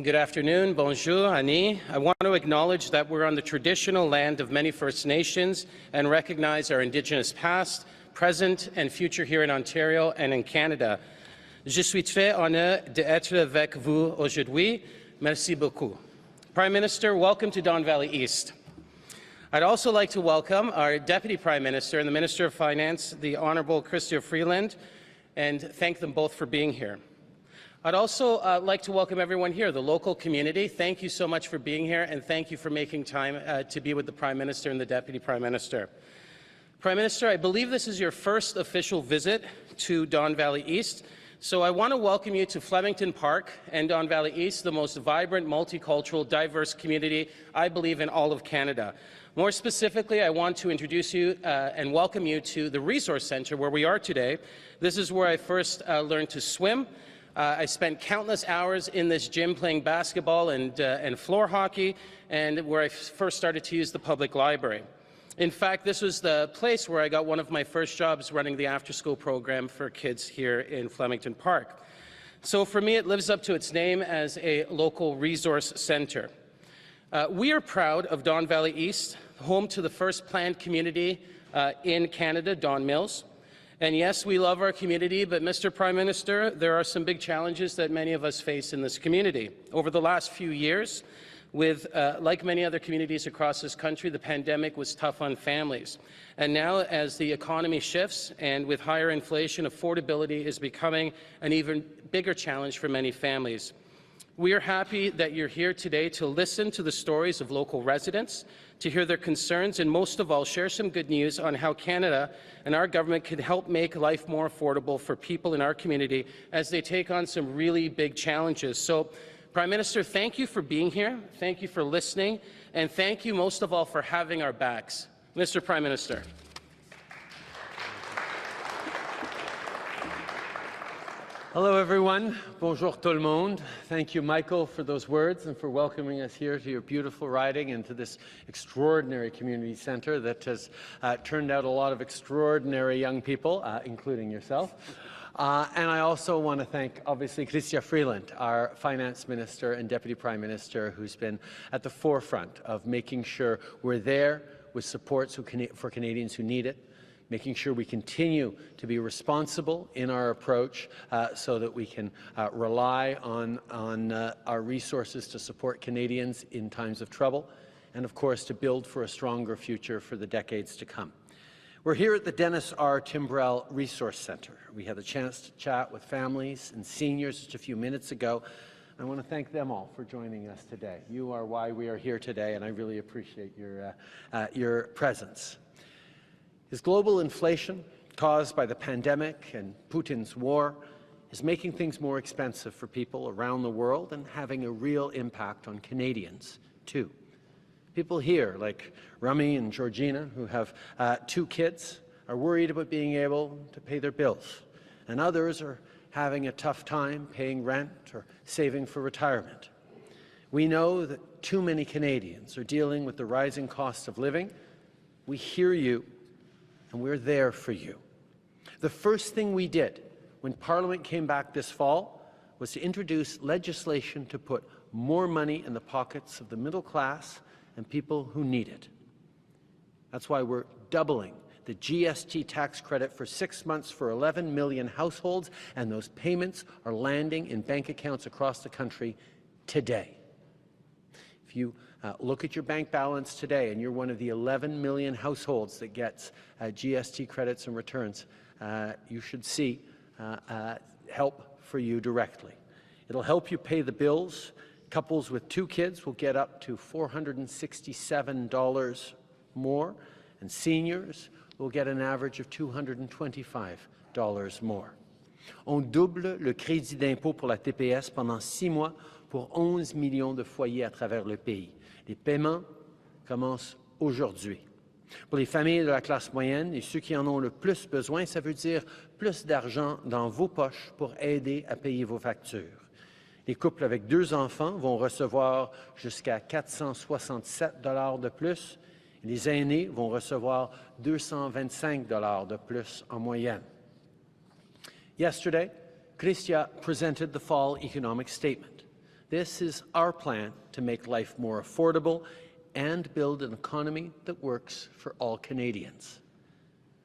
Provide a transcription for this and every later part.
Good afternoon, bonjour, Annie. I want to acknowledge that we're on the traditional land of many First Nations and recognize our Indigenous past, present and future here in Ontario and in Canada. Je suis très honoré d'être avec vous aujourd'hui. Merci beaucoup. Prime Minister, welcome to Don Valley East. I'd also like to welcome our Deputy Prime Minister and the Minister of Finance, the Honourable Chrystia Freeland, and thank them both for being here. I'd also like to welcome everyone here, the local community. Thank you so much for being here, and thank you for making time to be with the Prime Minister and the Deputy Prime Minister. Prime Minister, I believe this is your first official visit to Don Valley East, so I want to welcome you to Flemington Park and Don Valley East, the most vibrant, multicultural, diverse community, I believe, in all of Canada. More specifically, I want to introduce you and welcome you to the Resource Centre where we are today. This is where I first learned to swim. I spent countless hours in this gym playing basketball and floor hockey, and where I first started to use the public library. In fact, this was the place where I got one of my first jobs running the after-school program for kids here in Flemington Park. So for me, it lives up to its name as a local resource centre. We are proud of Don Valley East, home to the first planned community in Canada, Don Mills. And yes, we love our community, but Mr. Prime Minister, there are some big challenges that many of us face in this community. Over the last few years, like many other communities across this country, the pandemic was tough on families. And now, as the economy shifts and with higher inflation, affordability is becoming an even bigger challenge for many families. We are happy that you're here today to listen to the stories of local residents, to hear their concerns, and most of all, share some good news on how Canada and our government can help make life more affordable for people in our community as they take on some really big challenges. So, Prime Minister, thank you for being here, thank you for listening, and thank you most of all for having our backs. Mr. Prime Minister. Hello, everyone. Bonjour tout le monde. Thank you, Michael, for those words and for welcoming us here to your beautiful riding and to this extraordinary community centre that has turned out a lot of extraordinary young people, including yourself. And I also want to thank, obviously, Chrystia Freeland, our Finance Minister and Deputy Prime Minister, who's been at the forefront of making sure we're there with supports for Canadians who need it, making sure we continue to be responsible in our approach so that we can rely on our resources to support Canadians in times of trouble, and of course to build for a stronger future for the decades to come. We're here at the Dennis R. Timbrell Resource Centre. We had a chance to chat with families and seniors just a few minutes ago. I want to thank them all for joining us today. You are why we are here today, and I really appreciate your presence. Is global inflation caused by the pandemic and Putin's war is making things more expensive for people around the world and having a real impact on Canadians, too. People here, like Rami and Georgina, who have 2 kids, are worried about being able to pay their bills, and others are having a tough time paying rent or saving for retirement. We know that too many Canadians are dealing with the rising cost of living. We hear you, and we're there for you. The first thing we did when Parliament came back this fall was to introduce legislation to put more money in the pockets of the middle class and people who need it. That's why we're doubling the GST tax credit for 6 months for 11 million households, and those payments are landing in bank accounts across the country today. If you look at your bank balance today and you're one of the 11 million households that gets GST credits and returns, you should see help for you directly. It'll help you pay the bills. Couples with 2 kids will get up to $467 more, and seniors will get an average of $225 more. On double le crédit d'impôt pour la TPS pendant 6 mois pour 11 millions de foyers à travers le pays. Les paiements commencent aujourd'hui. Pour les familles de la classe moyenne et ceux qui en ont le plus besoin, ça veut dire plus d'argent dans vos poches pour aider à payer vos factures. Les couples avec 2 enfants vont recevoir jusqu'à 467 $ de plus. Et les aînés vont recevoir 225 $ de plus en moyenne. Yesterday, Chrystia presented the fall economic statement. This is our plan to make life more affordable and build an economy that works for all Canadians.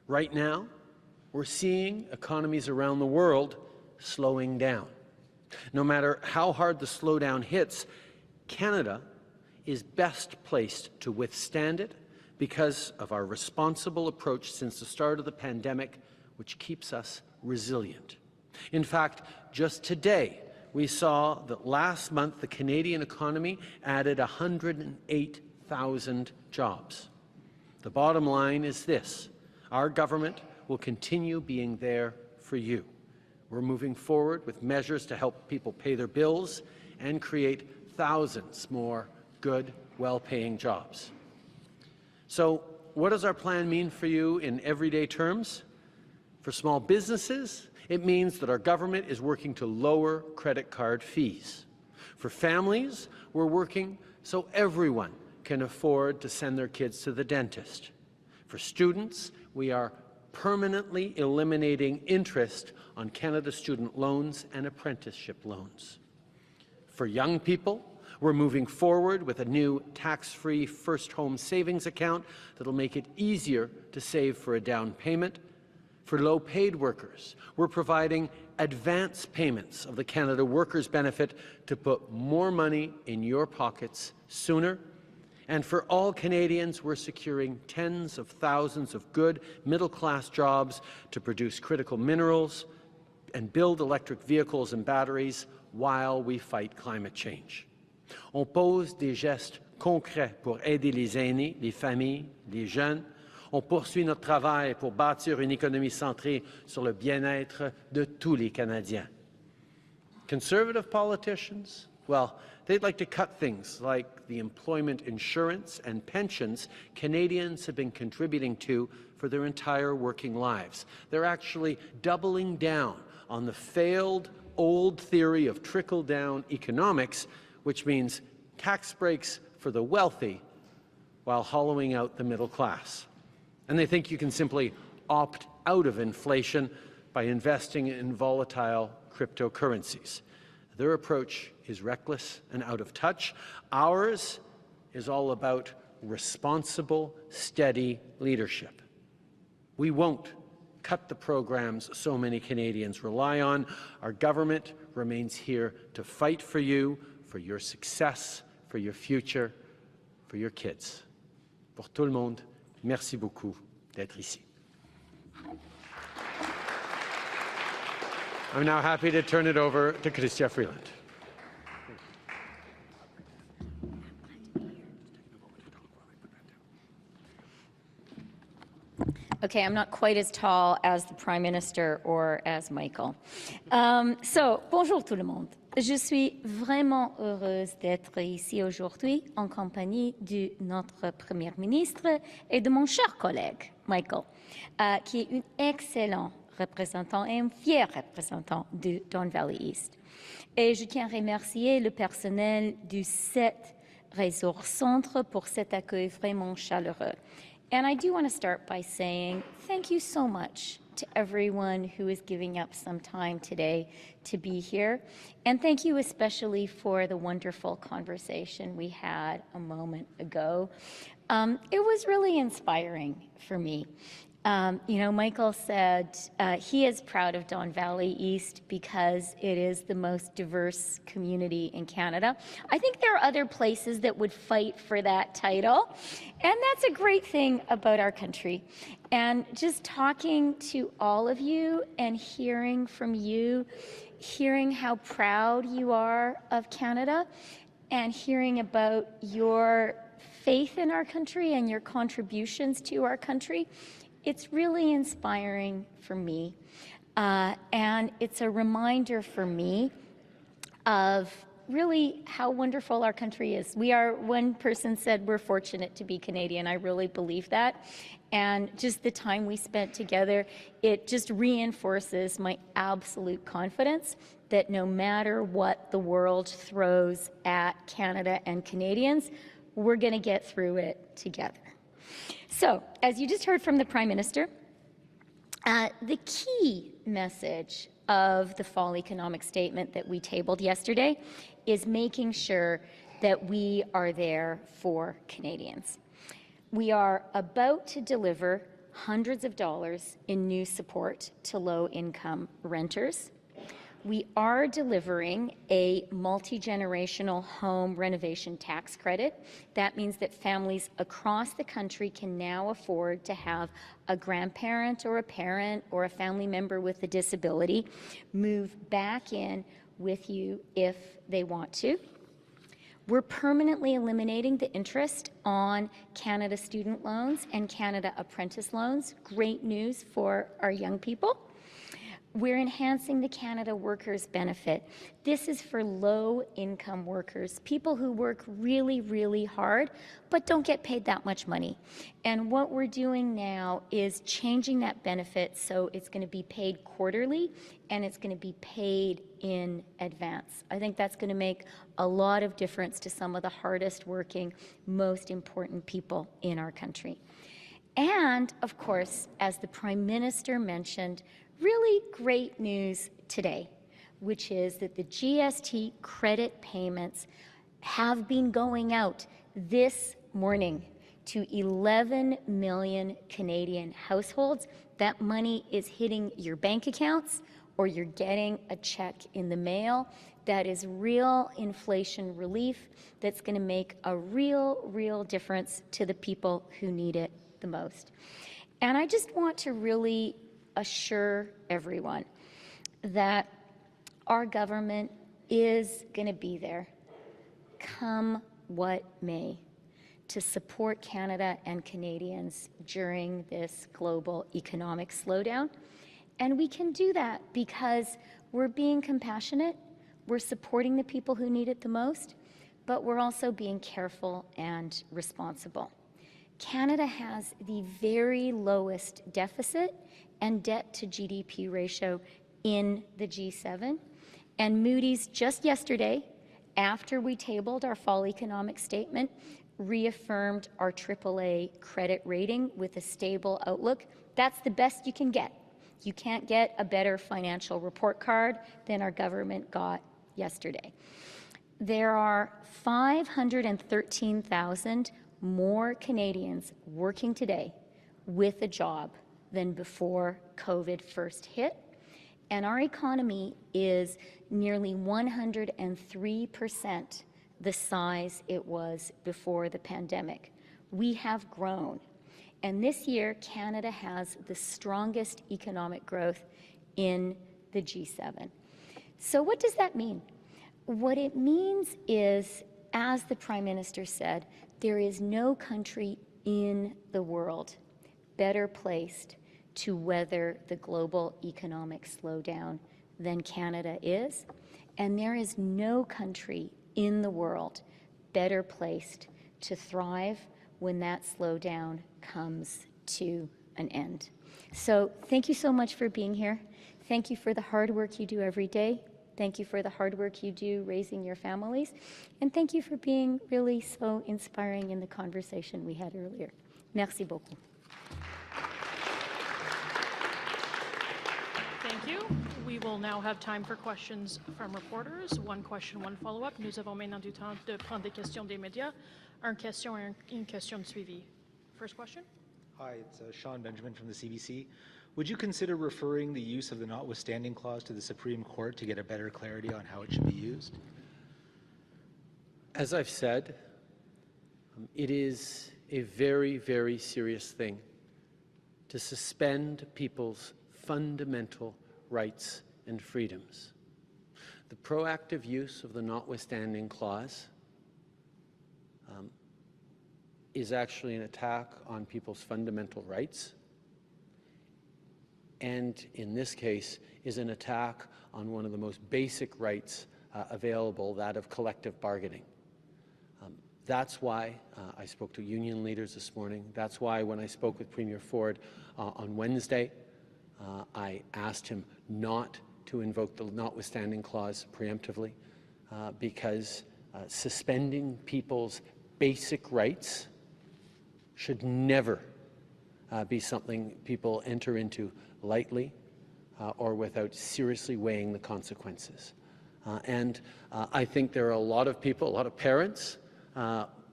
Right now, we're seeing economies around the world slowing down. No matter how hard the slowdown hits, Canada is best placed to withstand it because of our responsible approach since the start of the pandemic, which keeps us resilient. In fact, just today, we saw that last month the Canadian economy added 108,000 jobs. The bottom line is this: our government will continue being there for you. We're moving forward with measures to help people pay their bills and create thousands more good, well-paying jobs. So, what does our plan mean for you in everyday terms? For small businesses, it means that our government is working to lower credit card fees. For families, we're working so everyone can afford to send their kids to the dentist. For students, we are permanently eliminating interest on Canada student loans and apprenticeship loans. For young people, we're moving forward with a new tax-free first home savings account that'll make it easier to save for a down payment. For low-paid workers, we're providing advance payments of the Canada Workers' Benefit to put more money in your pockets sooner. And for all Canadians, we're securing tens of thousands of good middle-class jobs to produce critical minerals and build electric vehicles and batteries while we fight climate change. On pose des gestes concrets pour aider les aînés, les familles, les jeunes. On poursuit notre travail pour bâtir une économie centrée sur le bien-être de tous les Canadiens. Conservative politicians, well, they'd like to cut things like the employment insurance and pensions Canadians have been contributing to for their entire working lives. They're actually doubling down on the failed old theory of trickle-down economics, which means tax breaks for the wealthy while hollowing out the middle class. And they think you can simply opt out of inflation by investing in volatile cryptocurrencies. Their approach is reckless and out of touch. Ours is all about responsible, steady leadership. We won't cut the programs so many Canadians rely on. Our government remains here to fight for you, for your success, for your future, for your kids. Pour tout le monde, merci beaucoup d'être ici. I'm now happy to turn it over to Chrystia Freeland. Okay, I'm not quite as tall as the Prime Minister or as Michael. Bonjour tout le monde. Je suis vraiment heureuse d'être ici aujourd'hui en compagnie de notre Premier ministre et de mon cher collègue, Michael, qui est un excellent représentant et un fier représentant de Don Valley East. Et je tiens à remercier le personnel du 7 Resort Centre pour cet accueil vraiment chaleureux. And I do want to start by saying thank you so much to everyone who is giving up some time today to be here. And thank you especially for the wonderful conversation we had a moment ago. It was really inspiring for me. You know, Michael said he is proud of Don Valley East because it is the most diverse community in Canada. I think there are other places that would fight for that title, and that's a great thing about our country. And just talking to all of you and hearing from you, hearing how proud you are of Canada, and hearing about your faith in our country and your contributions to our country, it's really inspiring for me, and it's a reminder for me of really how wonderful our country is. One person said we're fortunate to be Canadian. I really believe that. And just the time we spent together, it just reinforces my absolute confidence that no matter what the world throws at Canada and Canadians, we're going to get through it together. So, as you just heard from the Prime Minister, the key message of the fall economic statement that we tabled yesterday is making sure that we are there for Canadians. We are about to deliver hundreds of dollars in new support to low-income renters. We are delivering a multi-generational home renovation tax credit. That means that families across the country can now afford to have a grandparent or a parent or a family member with a disability move back in with you if they want to. We're permanently eliminating the interest on Canada student loans and Canada apprentice loans. Great news for our young people. We're enhancing the Canada Workers Benefit. This is for low-income workers, people who work really, really hard, but don't get paid that much money. And what we're doing now is changing that benefit so it's going to be paid quarterly and it's going to be paid in advance. I think that's going to make a lot of difference to some of the hardest working, most important people in our country. And, of course, as the Prime Minister mentioned, really great news today, which is that the GST credit payments have been going out this morning to 11 million Canadian households. That money is hitting your bank accounts or you're getting a check in the mail. That is real inflation relief that's going to make a real difference to the people who need it the most. And I just want to really assure everyone that our government is going to be there, come what may, to support Canada and Canadians during this global economic slowdown. And we can do that because we're being compassionate, we're supporting the people who need it the most, but we're also being careful and responsible. Canada has the very lowest deficit and debt to GDP ratio in the G7. And Moody's just yesterday, after we tabled our fall economic statement, reaffirmed our AAA credit rating with a stable outlook. That's the best you can get. You can't get a better financial report card than our government got yesterday. There are 513,000 more Canadians working today with a job than before COVID first hit. And our economy is nearly 103% the size it was before the pandemic. We have grown. And this year, Canada has the strongest economic growth in the G7. So what does that mean? What it means is, as the Prime Minister said, there is no country in the world better placed to weather the global economic slowdown than Canada is, and there is no country in the world better placed to thrive when that slowdown comes to an end. So thank you so much for being here. Thank you for the hard work you do every day. Thank you for the hard work you do raising your families. And thank you for being really so inspiring in the conversation we had earlier. Merci beaucoup. Thank you. We will now have time for questions from reporters. One question, one follow-up. Nous avons maintenant du temps de prendre des questions des médias. Une question et une question de suivi. First question. Hi, it's Sean Benjamin from the CBC. Would you consider referring the use of the notwithstanding clause to the Supreme Court to get a better clarity on how it should be used? As I've said, it is a very serious thing to suspend people's fundamental rights and freedoms. The proactive use of the notwithstanding clause is actually an attack on people's fundamental rights, and in this case is an attack on one of the most basic rights available, that of collective bargaining. That's why I spoke to union leaders this morning. That's why when I spoke with Premier Ford on Wednesday, I asked him not to invoke the notwithstanding clause preemptively, because suspending people's basic rights should never be something people enter into lightly. or without seriously weighing the consequences. I think there are a lot of people, a lot of parents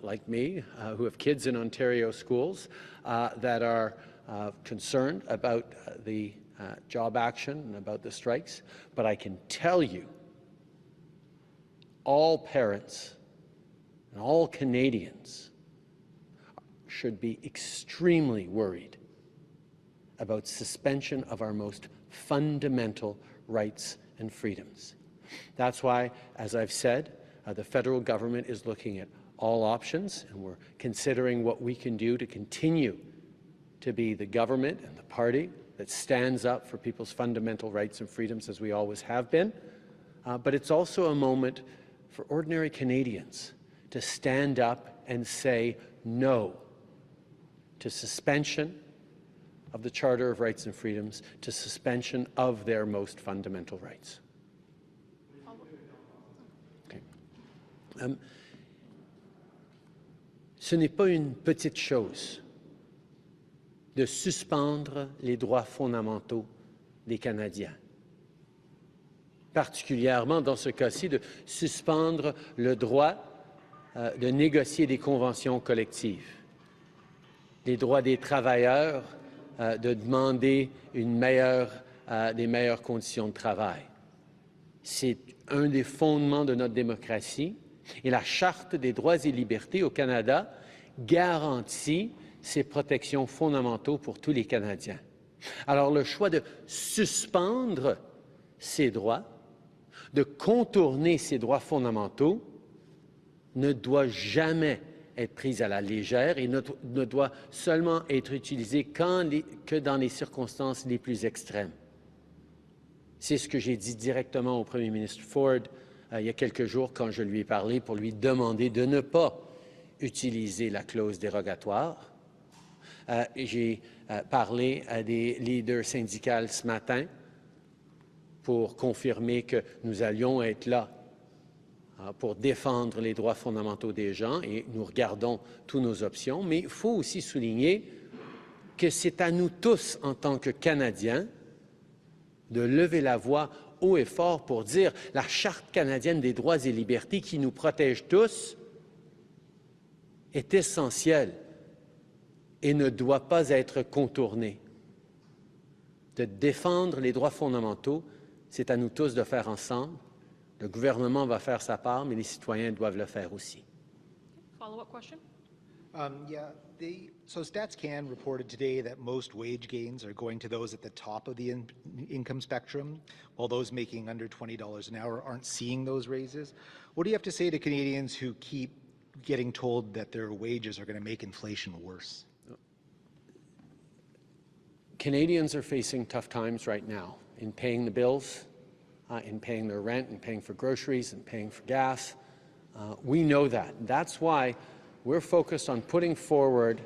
like me, who have kids in Ontario schools that are concerned about the job action and about the strikes. But I can tell you, all parents and all Canadians should be extremely worried about suspension of our most fundamental rights and freedoms. That's why, as I've said, the federal government is looking at all options, and we're considering what we can do to continue to be the government and the party that stands up for people's fundamental rights and freedoms, as we always have been. But it's also a moment for ordinary Canadians to stand up and say no to suspension of the Charter of Rights and Freedoms, to suspension of their most fundamental rights. Okay. Ce n'est pas une petite chose de suspendre les droits fondamentaux des Canadiens. Particulièrement dans ce cas-ci, de suspendre le droit de négocier des conventions collectives, les droits des travailleurs de demander des meilleures conditions de travail. C'est un des fondements de notre démocratie et la Charte des droits et libertés au Canada garantit ces protections fondamentaux pour tous les Canadiens. Alors le choix de suspendre ces droits, de contourner ces droits fondamentaux, ne doit jamais être pris à la légère et ne doit seulement être utilisé que dans les circonstances les plus extrêmes. C'est ce que j'ai dit directement au Premier ministre Ford il y a quelques jours quand je lui ai parlé pour lui demander de ne pas utiliser la clause dérogatoire. J'ai parlé à des leaders syndicaux ce matin pour confirmer que nous allions être là pour défendre les droits fondamentaux des gens et nous regardons toutes nos options. Mais il faut aussi souligner que c'est à nous tous, en tant que Canadiens, de lever la voix haut et fort pour dire la Charte canadienne des droits et libertés qui nous protège tous est essentielle et ne doit pas être contournée. De défendre les droits fondamentaux, c'est à nous tous de faire ensemble. Le gouvernement va faire sa part, mais les citoyens doivent le faire aussi. Follow-up question? So StatsCan reported today that most wage gains are going to those at the top of the income spectrum, while those making under $20 an hour aren't seeing those raises. What do you have to say to Canadians who keep getting told that their wages are going to make inflation worse? Canadians are facing tough times right now in paying the bills, in paying their rent, and paying for groceries, and paying for gas. We know that. That's why we're focused on putting forward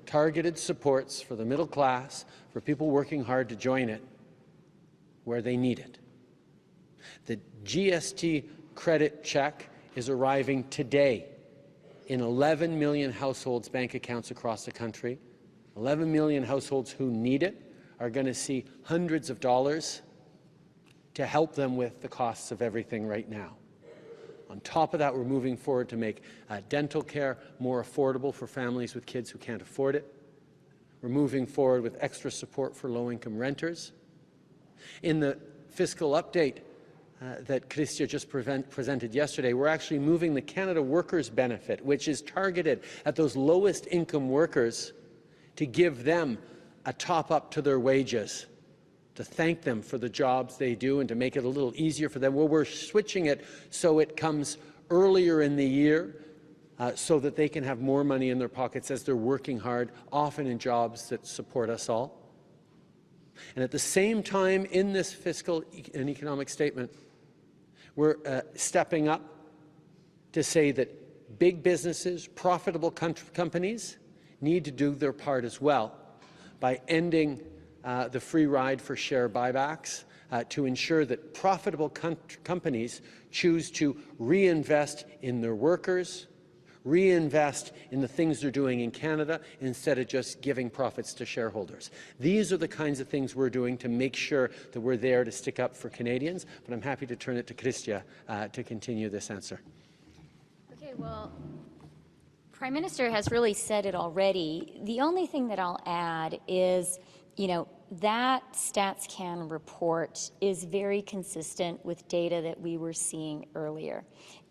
targeted supports for the middle class, for people working hard to join it where they need it. The GST credit check is arriving today in 11 million households' bank accounts across the country. 11 million households who need it are going to see hundreds of dollars to help them with the costs of everything right now. On top of that, we're moving forward to make dental care more affordable for families with kids who can't afford it. We're moving forward with extra support for low-income renters. In the fiscal update that Chrystia just presented yesterday, we're actually moving the Canada Workers' Benefit, which is targeted at those lowest income workers, to give them a top-up to their wages, to thank them for the jobs they do and to make it a little easier for them. Well, we're switching it so it comes earlier in the year so that they can have more money in their pockets as they're working hard, often in jobs that support us all. And at the same time, in this fiscal and economic statement, we're stepping up to say that big businesses, profitable companies, need to do their part as well by ending the free ride for share buybacks to ensure that profitable companies choose to reinvest in their workers, reinvest in the things they're doing in Canada instead of just giving profits to shareholders. These are the kinds of things we're doing to make sure that we're there to stick up for Canadians, but I'm happy to turn it to Chrystia to continue this answer. Okay, well, Prime Minister has really said it already. The only thing that I'll add is, that StatsCan report is very consistent with data that we were seeing earlier.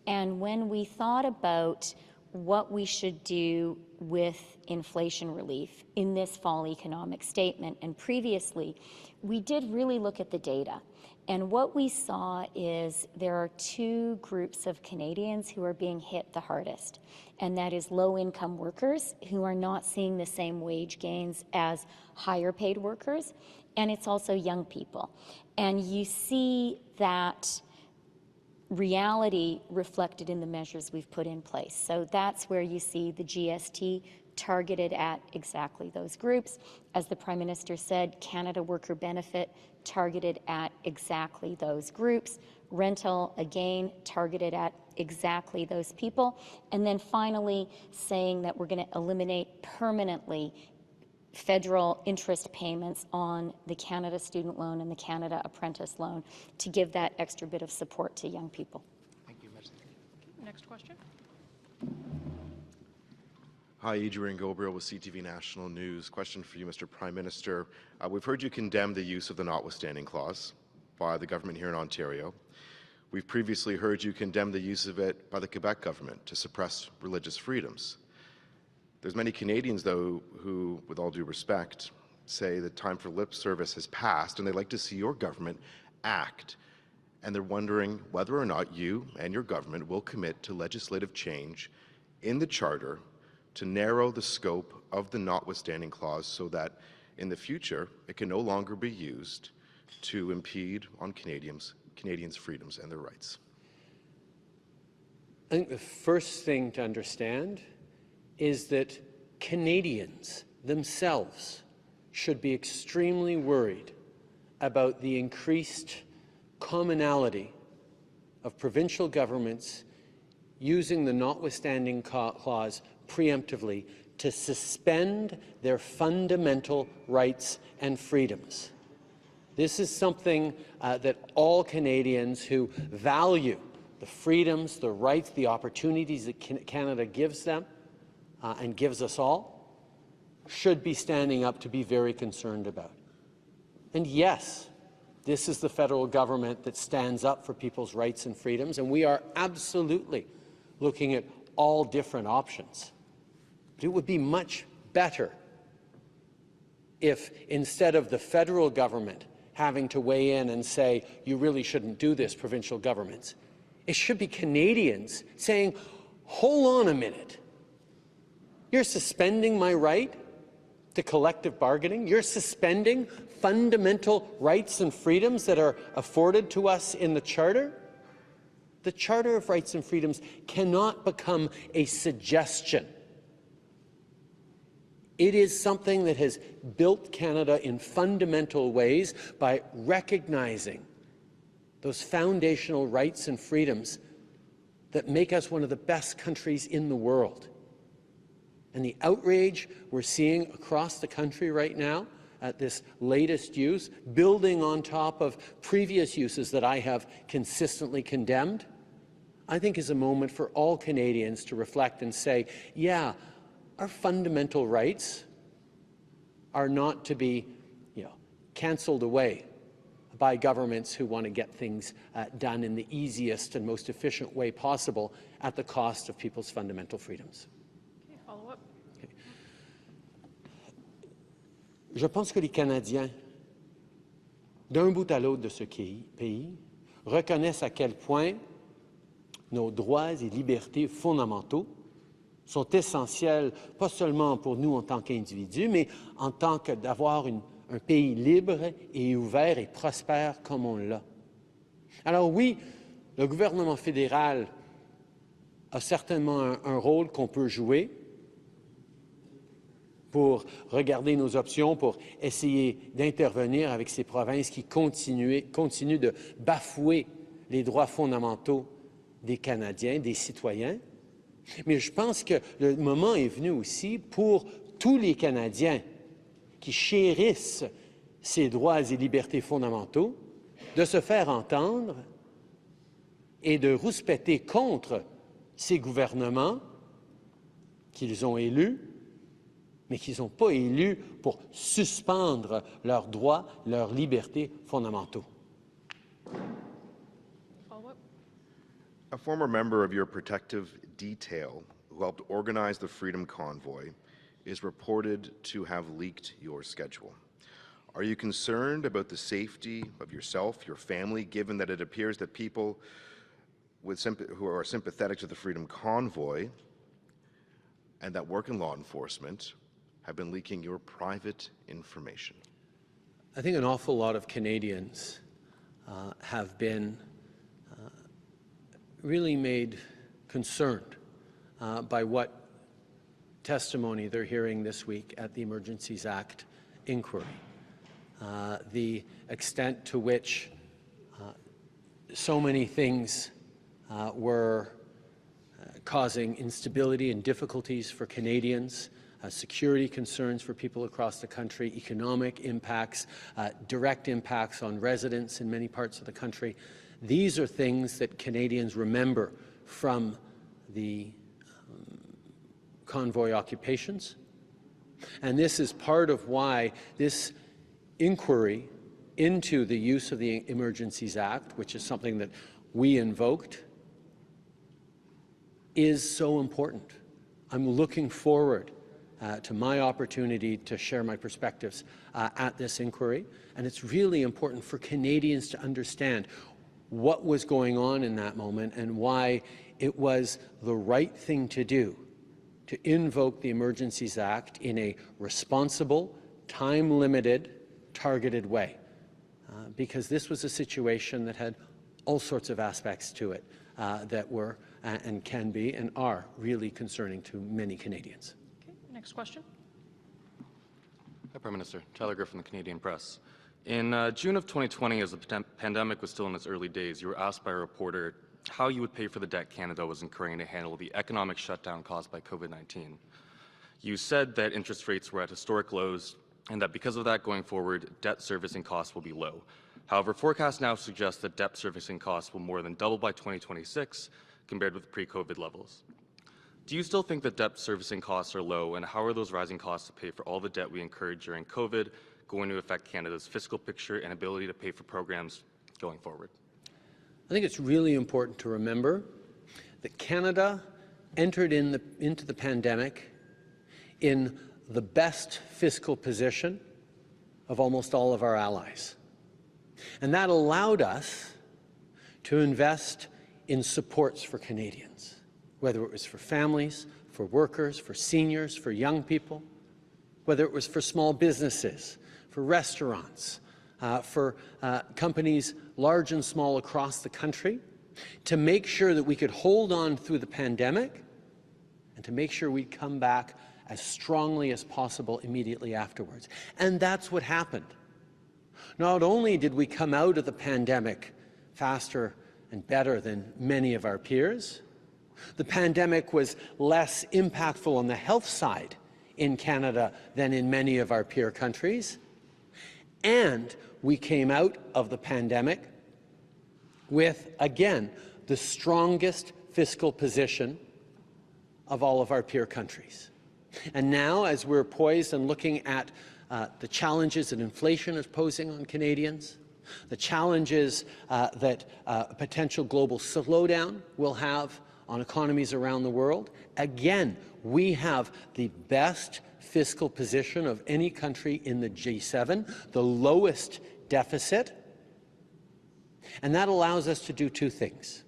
And when we thought about what we should do with inflation relief in this fall economic statement and previously, we did really look at the data. And what we saw is there are two groups of Canadians who are being hit the hardest, and that is low-income workers who are not seeing the same wage gains as higher-paid workers, and it's also young people. And you see that reality reflected in the measures we've put in place. So that's where you see the GST targeted at exactly those groups. As the Prime Minister said, Canada Worker Benefit targeted at exactly those groups. Rental, again, targeted at exactly those people. And then finally, saying that we're going to eliminate permanently federal interest payments on the Canada Student Loan and the Canada Apprentice Loan to give that extra bit of support to young people. Thank you. Next question. Hi, Adrian Gabriel with CTV National News. Question for you, Mr. Prime Minister. We've heard you condemn the use of the notwithstanding clause by the government here in Ontario. We've previously heard you condemn the use of it by the Quebec government to suppress religious freedoms. There's many Canadians, though, who, with all due respect, say the time for lip service has passed and they'd like to see your government act. And they're wondering whether or not you and your government will commit to legislative change in the Charter to narrow the scope of the notwithstanding clause so that in the future it can no longer be used to impede on Canadians' freedoms and their rights. I think the first thing to understand is that Canadians themselves should be extremely worried about the increased commonality of provincial governments using the notwithstanding clause preemptively to suspend their fundamental rights and freedoms. This is something that all Canadians who value the freedoms, the rights, the opportunities that Canada gives them and gives us all should be standing up to be very concerned about. And yes, this is the federal government that stands up for people's rights and freedoms, and we are absolutely looking at all different options. But it would be much better if instead of the federal government having to weigh in and say, you really shouldn't do this, provincial governments, it should be Canadians saying, hold on a minute. You're suspending my right to collective bargaining. You're suspending fundamental rights and freedoms that are afforded to us in the Charter. The Charter of Rights and Freedoms cannot become a suggestion. It is something that has built Canada in fundamental ways by recognizing those foundational rights and freedoms that make us one of the best countries in the world. And the outrage we're seeing across the country right now at this latest use, building on top of previous uses that I have consistently condemned, I think is a moment for all Canadians to reflect and say, yeah, our fundamental rights are not to be, cancelled away by governments who want to get things done in the easiest and most efficient way possible at the cost of people's fundamental freedoms. Okay, follow up. Okay. Je pense que les Canadiens, d'un bout à l'autre de ce pays, reconnaissent à quel point nos droits et libertés fondamentaux sont essentiels, pas seulement pour nous en tant qu'individus, mais en tant que d'avoir un pays libre et ouvert et prospère comme on l'a. Alors oui, le gouvernement fédéral a certainement un rôle qu'on peut jouer pour regarder nos options, pour essayer d'intervenir avec ces provinces qui continuent de bafouer les droits fondamentaux des Canadiens, des citoyens. Mais je pense que le moment est venu aussi pour tous les Canadiens qui chérissent ces droits et libertés fondamentaux de se faire entendre et de rouspéter contre ces gouvernements qu'ils ont élus, mais qu'ils n'ont pas élus pour suspendre leurs droits, leurs libertés fondamentaux. Follow-up? A former member of your protective detail who helped organize the Freedom Convoy is reported to have leaked your schedule. Are you concerned about the safety of yourself, your family, given that it appears that people who are sympathetic to the Freedom Convoy and that work in law enforcement have been leaking your private information? I think an awful lot of Canadians have been really made concerned by what testimony they're hearing this week at the Emergencies Act inquiry. The extent to which so many things were causing instability and difficulties for Canadians, security concerns for people across the country, economic impacts, direct impacts on residents in many parts of the country. These are things that Canadians remember from the convoy occupations. And this is part of why this inquiry into the use of the Emergencies Act, which is something that we invoked, is so important. I'm looking forward to my opportunity to share my perspectives at this inquiry, and it's really important for Canadians to understand what was going on in that moment and why it was the right thing to do to invoke the Emergencies Act in a responsible, time-limited, targeted way, because this was a situation that had all sorts of aspects to it that were and can be and are really concerning to many Canadians. Okay, next question. Hi, Prime Minister. Tyler Griffin, the Canadian Press. In June of 2020, as the pandemic was still in its early days, you were asked by a reporter how you would pay for the debt Canada was incurring to handle the economic shutdown caused by COVID-19. You said that interest rates were at historic lows and that because of that, going forward, debt servicing costs will be low. However, forecasts now suggest that debt servicing costs will more than double by 2026 compared with pre-COVID levels. Do you still think that debt servicing costs are low, and how are those rising costs to pay for all the debt we incurred during COVID going to affect Canada's fiscal picture and ability to pay for programs going forward? I think it's really important to remember that Canada entered into the pandemic in the best fiscal position of almost all of our allies. And that allowed us to invest in supports for Canadians, whether it was for families, for workers, for seniors, for young people, whether it was for small businesses, for restaurants, for companies large and small across the country, to make sure that we could hold on through the pandemic and to make sure we'd come back as strongly as possible immediately afterwards. And that's what happened. Not only did we come out of the pandemic faster and better than many of our peers, the pandemic was less impactful on the health side in Canada than in many of our peer countries, and we came out of the pandemic with, again, the strongest fiscal position of all of our peer countries. And now, as we're poised and looking at the challenges that inflation is posing on Canadians, the challenges that a potential global slowdown will have on economies around the world, again, we have the best fiscal position of any country in the G7, the lowest deficit, and that allows us to do two things.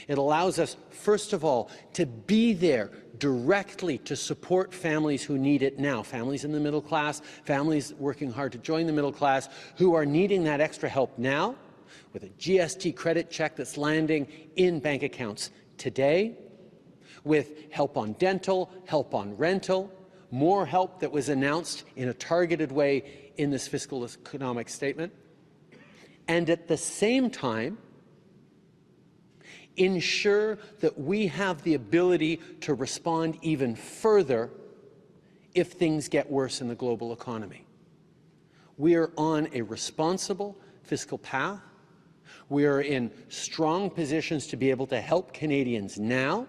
It allows us, first of all, to be there directly to support families who need it now, families in the middle class, families working hard to join the middle class, who are needing that extra help now, with a GST credit check that's landing in bank accounts today, with help on dental, help on rental, more help that was announced in a targeted way in this fiscal economic statement, and at the same time, ensure that we have the ability to respond even further if things get worse in the global economy. We are on a responsible fiscal path. We are in strong positions to be able to help Canadians now,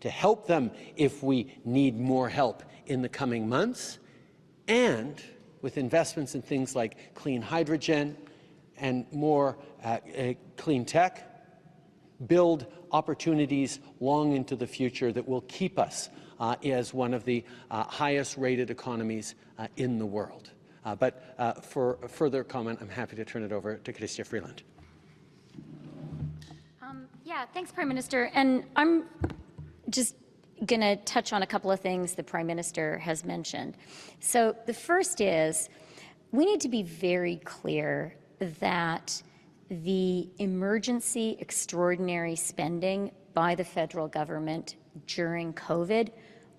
to help them if we need more help in the coming months, and with investments in things like clean hydrogen and more clean tech, build opportunities long into the future that will keep us as one of the highest rated economies in the world. But for further comment, I'm happy to turn it over to Chrystia Freeland. Yeah, thanks, Prime Minister. And I'm just going to touch on a couple of things the Prime Minister has mentioned. So the first is we need to be very clear that the emergency extraordinary spending by the federal government during COVID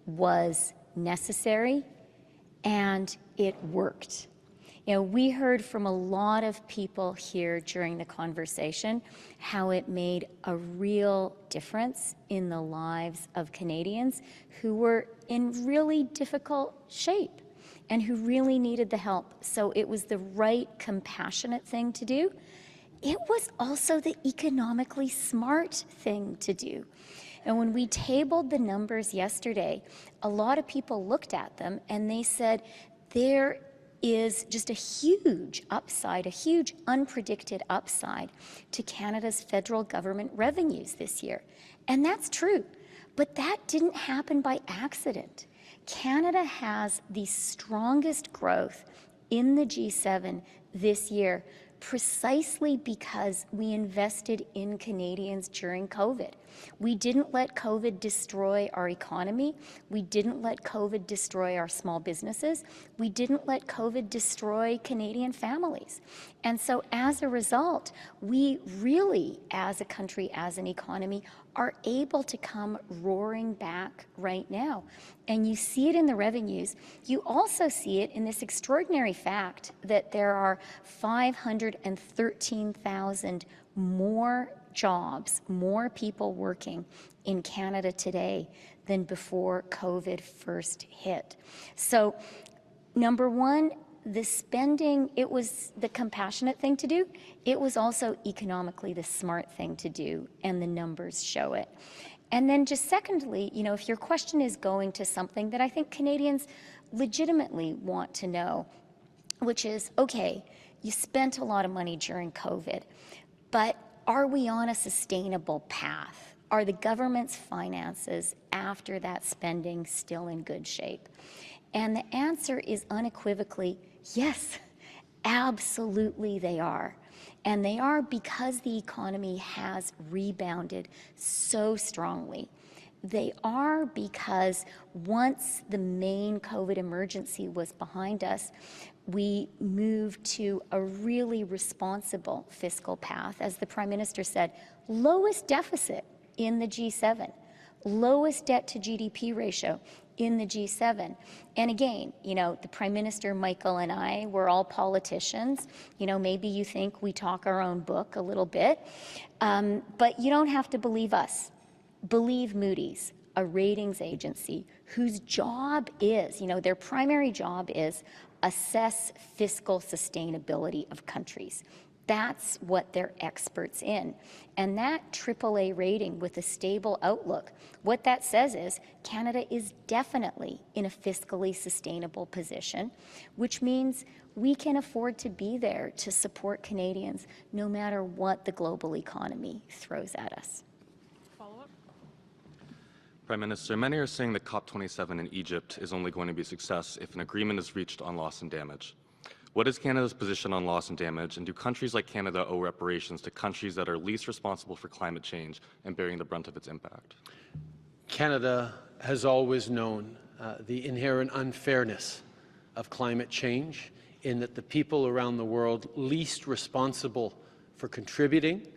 was necessary and it worked. You know, we heard from a lot of people here during the conversation how it made a real difference in the lives of Canadians who were in really difficult shape and who really needed the help. So it was the right, compassionate thing to do. It was also the economically smart thing to do. And when we tabled the numbers yesterday, a lot of people looked at them and they said, there is just a huge upside, a huge unpredicted upside to Canada's federal government revenues this year. And that's true, but that didn't happen by accident. Canada has the strongest growth in the G7 this year precisely because we invested in Canadians during COVID. We didn't let COVID destroy our economy. We didn't let COVID destroy our small businesses. We didn't let COVID destroy Canadian families. And so as a result, we really, as a country, as an economy, are able to come roaring back right now. And you see it in the revenues. You also see it in this extraordinary fact that there are 513,000 more jobs, more people working in Canada today than before COVID first hit. So, number one, the spending, it was the compassionate thing to do. It was also economically the smart thing to do, and the numbers show it. And then just secondly, you know, if your question is going to something that I think Canadians legitimately want to know, which is, okay, you spent a lot of money during COVID, but are we on a sustainable path? Are the government's finances after that spending still in good shape? And the answer is unequivocally, yes, absolutely they are. And they are because the economy has rebounded so strongly. They are because once the main COVID emergency was behind us, we moved to a really responsible fiscal path. As the Prime Minister said, lowest deficit in the G7, lowest debt to GDP ratio in the G7. And again, you know, the Prime Minister, Michael, and I, we're all politicians. You know, maybe you think we talk our own book a little bit, but you don't have to believe us. Believe Moody's, a ratings agency whose job is, you know, their primary job is assess fiscal sustainability of countries. That's what they're experts in. And that AAA rating with a stable outlook, what that says is Canada is definitely in a fiscally sustainable position, which means we can afford to be there to support Canadians no matter what the global economy throws at us. Follow-up? Prime Minister, many are saying that COP27 in Egypt is only going to be a success if an agreement is reached on loss and damage. What is Canada's position on loss and damage, and do countries like Canada owe reparations to countries that are least responsible for climate change and bearing the brunt of its impact? Canada has always known the inherent unfairness of climate change in that the people around the world least responsible for contributing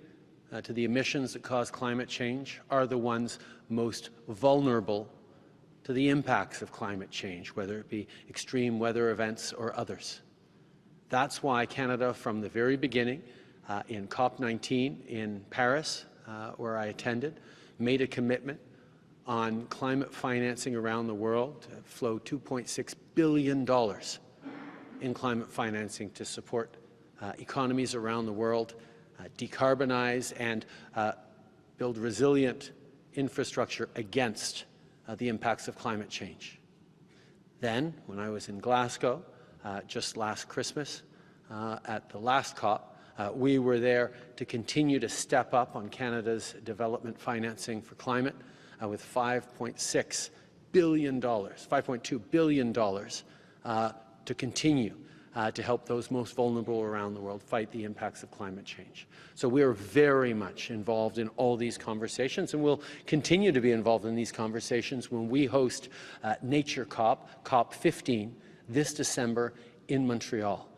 to the emissions that cause climate change are the ones most vulnerable to the impacts of climate change, whether it be extreme weather events or others. That's why Canada, from the very beginning, in COP19 in Paris where I attended, made a commitment on climate financing around the world to flow $2.6 billion in climate financing to support economies around the world, decarbonize and build resilient infrastructure against the impacts of climate change. Then, when I was in Glasgow just last Christmas at the last COP, we were there to continue to step up on Canada's development financing for climate with $5.6 billion, $5.2 billion to continue to help those most vulnerable around the world fight the impacts of climate change. So we are very much involved in all these conversations, and we'll continue to be involved in these conversations when we host Nature COP, COP 15, this December in Montreal.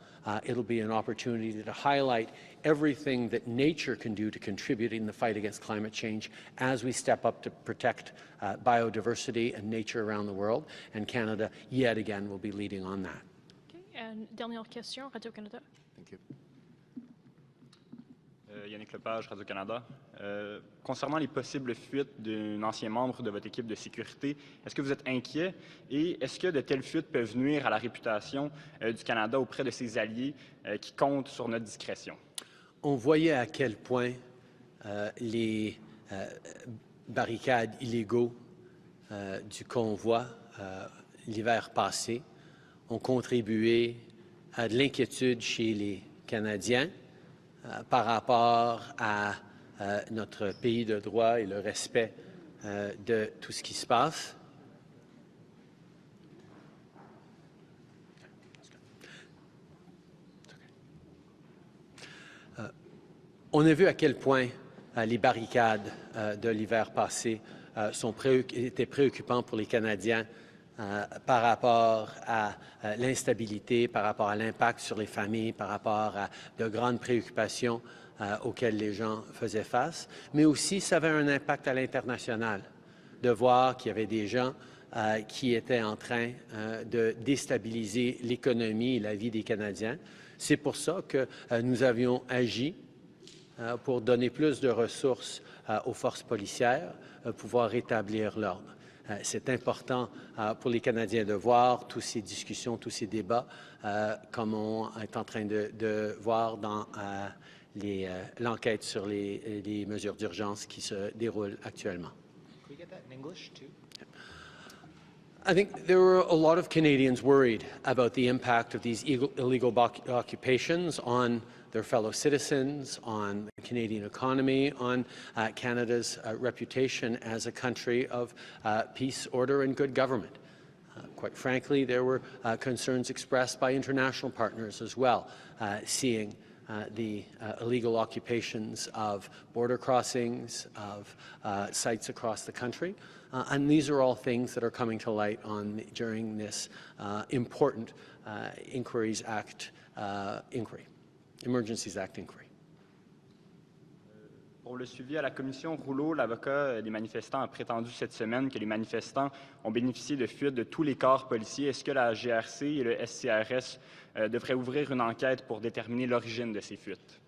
It'll be an opportunity to highlight everything that nature can do to contribute in the fight against climate change as we step up to protect biodiversity and nature around the world, and Canada, yet again, will be leading on that. And dernière question, Radio-Canada. Thank you. Yannick Lepage, Radio-Canada. Concernant les possibles fuites d'un ancien membre de votre équipe de sécurité, est-ce que vous êtes inquiet et est-ce que de telles fuites peuvent nuire à la réputation du Canada auprès de ses alliés qui comptent sur notre discrétion? On voyait à quel point les barricades illégaux du convoi l'hiver passé ont contribué à de l'inquiétude chez les Canadiens par rapport à notre pays de droit et le respect de tout ce qui se passe. On a vu à quel point les barricades de l'hiver passé étaient préoccupants pour les Canadiens par rapport à l'instabilité, par rapport à l'impact sur les familles, par rapport à de grandes préoccupations auxquelles les gens faisaient face. Mais aussi, ça avait un impact à l'international de voir qu'il y avait des gens qui étaient en train de déstabiliser l'économie et la vie des Canadiens. C'est pour ça que nous avions agi pour donner plus de ressources aux forces policières, pouvoir rétablir l'ordre. C'est important pour les Canadiens de voir toutes ces discussions, tous ces débats, comme on est en train de voir dans l'enquête sur les mesures d'urgence qui se déroulent actuellement. Can we get that in English too? I think there were a lot of Canadians worried about the impact of these illegal occupations on their fellow citizens, on the Canadian economy, on Canada's reputation as a country of peace, order, and good government. Quite frankly, there were concerns expressed by international partners as well, seeing the illegal occupations of border crossings, of sites across the country. And these are all things that are coming to light during this important Emergencies Act inquiry. Pour le suivi à la commission Rouleau, l'avocat des manifestants a prétendu cette semaine que les manifestants ont bénéficié de fuites de tous les corps policiers. Est-ce que la GRC et le SCRS devraient ouvrir une enquête pour déterminer l'origine de ces fuites?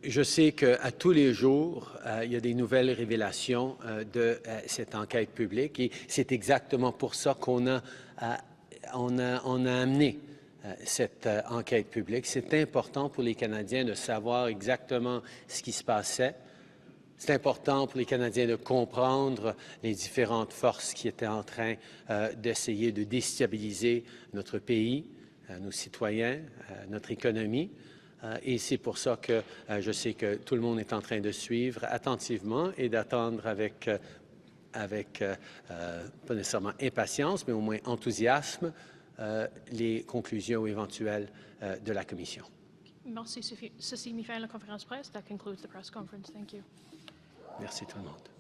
Je sais qu'à tous les jours, il y a des nouvelles révélations de cette enquête publique et c'est exactement pour ça qu'on a amené cette enquête publique. C'est important pour les Canadiens de savoir exactement ce qui se passait. C'est important pour les Canadiens de comprendre les différentes forces qui étaient en train d'essayer de déstabiliser notre pays, nos citoyens, notre économie. Et c'est pour ça que je sais que tout le monde est en train de suivre attentivement et d'attendre avec pas nécessairement impatience, mais au moins enthousiasme, les conclusions éventuelles de la Commission. Merci. Ceci met fin à la conférence presse. That concludes the press conference. Thank you. Merci tout le monde.